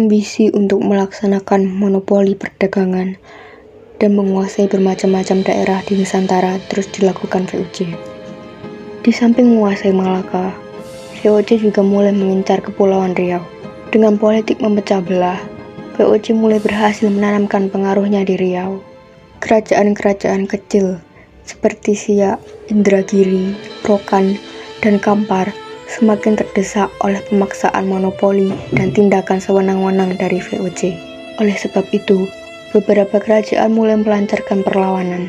berambisi untuk melaksanakan monopoli perdagangan dan menguasai bermacam-macam daerah di Nusantara terus dilakukan VOC. Di samping menguasai Malaka, VOC juga mulai mengincar Kepulauan Riau. Dengan politik memecah belah, VOC mulai berhasil menanamkan pengaruhnya di Riau. Kerajaan-kerajaan kecil seperti Siak, Indragiri, Rokan, dan Kampar semakin terdesak oleh pemaksaan monopoli dan tindakan sewenang-wenang dari VOC. Oleh sebab itu, beberapa kerajaan mulai melancarkan perlawanan.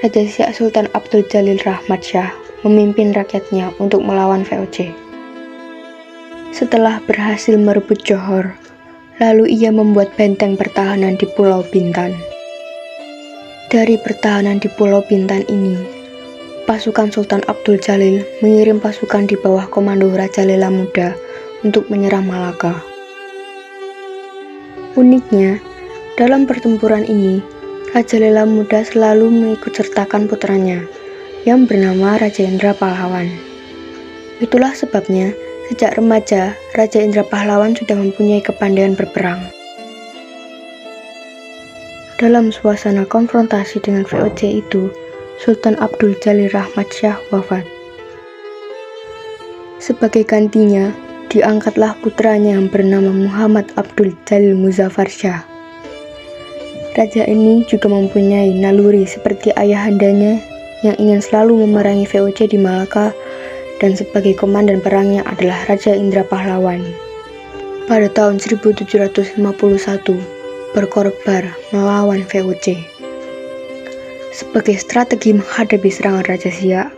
Raja Siak Sultan Abdul Jalil Rahmat Shah memimpin rakyatnya untuk melawan VOC. Setelah berhasil merebut Johor, lalu ia membuat benteng pertahanan di Pulau Bintan. Dari pertahanan di Pulau Bintan ini, pasukan Sultan Abdul Jalil mengirim pasukan di bawah komando Raja Lela Muda untuk menyerang Malaka. Uniknya, dalam pertempuran ini, Raja Lela Muda selalu mengikutsertakan putranya, yang bernama Raja Indra Pahlawan. Itulah sebabnya, sejak remaja, Raja Indra Pahlawan sudah mempunyai kepandaian berperang. Dalam suasana konfrontasi dengan VOC itu, Sultan Abdul Jalil Rahmat Shah wafat. Sebagai gantinya, diangkatlah putranya yang bernama Muhammad Abdul Jalil Muzaffar Shah. Raja ini juga mempunyai naluri seperti ayahandanya yang ingin selalu memerangi VOC di Malaka, dan sebagai komandan perangnya adalah Raja Indra Pahlawan. Pada tahun 1751, berkorbar melawan VOC. Sebagai strategi menghadapi serangan Raja Siak,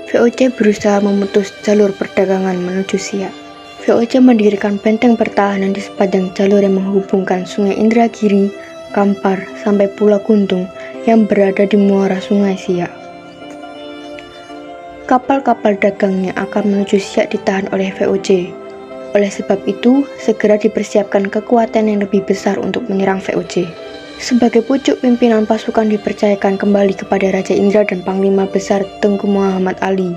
VOC berusaha memutus jalur perdagangan menuju Siak. VOC mendirikan benteng pertahanan di sepanjang jalur yang menghubungkan Sungai Indragiri, Kampar, sampai Pulau Guntung yang berada di muara Sungai Siak. Kapal-kapal dagang yang akan menuju Siak ditahan oleh VOC. Oleh sebab itu, segera dipersiapkan kekuatan yang lebih besar untuk menyerang VOC. Sebagai pucuk pimpinan pasukan dipercayakan kembali kepada Raja Indra dan Panglima Besar Tengku Muhammad Ali.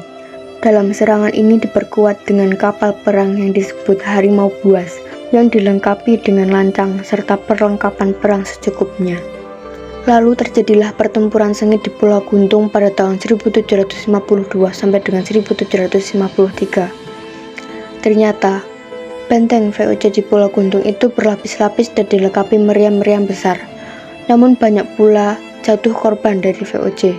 Dalam serangan ini diperkuat dengan kapal perang yang disebut Harimau Buas, yang dilengkapi dengan lancang serta perlengkapan perang secukupnya. Lalu terjadilah pertempuran sengit di Pulau Guntung pada tahun 1752 sampai dengan 1753. Ternyata, benteng VOC di Pulau Guntung itu berlapis-lapis dan dilengkapi meriam-meriam besar. Namun banyak pula jatuh korban dari VOC.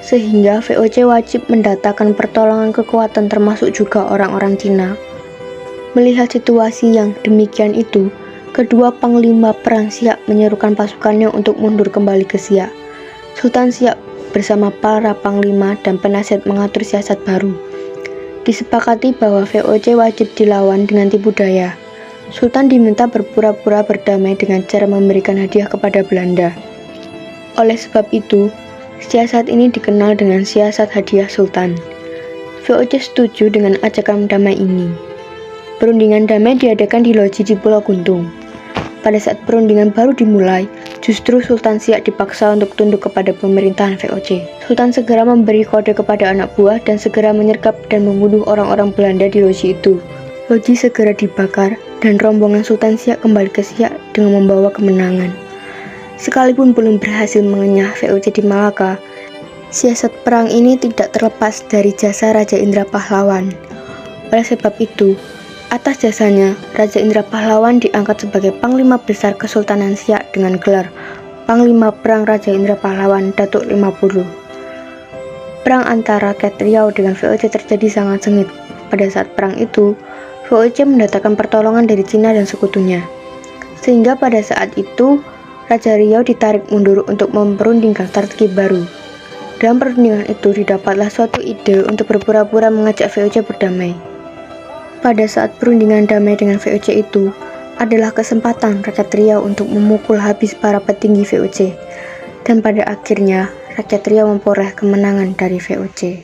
Sehingga VOC wajib mendatangkan pertolongan kekuatan termasuk juga orang-orang Cina. Melihat situasi yang demikian itu, kedua panglima perang Siak menyerukan pasukannya untuk mundur kembali ke Siak. Sultan Siak bersama para panglima dan penasihat mengatur siasat baru. Disepakati bahwa VOC wajib dilawan dengan tipu daya. Sultan diminta berpura-pura berdamai dengan cara memberikan hadiah kepada Belanda. Oleh sebab itu, siasat ini dikenal dengan siasat hadiah Sultan. VOC setuju dengan ajakan damai ini. Perundingan damai diadakan di loji di Pulau Guntung. Pada saat perundingan baru dimulai, justru Sultan Siak dipaksa untuk tunduk kepada pemerintahan VOC. Sultan segera memberi kode kepada anak buah dan segera menyergap dan membunuh orang-orang Belanda di loji itu. Loji segera dibakar dan rombongan Sultan Siak kembali ke Siak dengan membawa kemenangan. Sekalipun belum berhasil mengenyah VOC di Malaka, siasat perang ini tidak terlepas dari jasa Raja Indra Pahlawan. Oleh sebab itu, atas jasanya, Raja Indra Pahlawan diangkat sebagai Panglima Besar Kesultanan Siak dengan gelar Panglima Perang Raja Indra Pahlawan Datuk 50. Perang antara rakyat Riau dengan VOC terjadi sangat sengit. Pada saat perang itu, VOC mendatangkan pertolongan dari Cina dan sekutunya. Sehingga pada saat itu, Raja Riau ditarik mundur untuk memperundingkan strategi baru. Dalam perundingan itu didapatlah suatu ide untuk berpura-pura mengajak VOC berdamai. Pada saat perundingan damai dengan VOC itu adalah kesempatan rakyat Riau untuk memukul habis para petinggi VOC, dan pada akhirnya rakyat Riau memperoleh kemenangan dari VOC.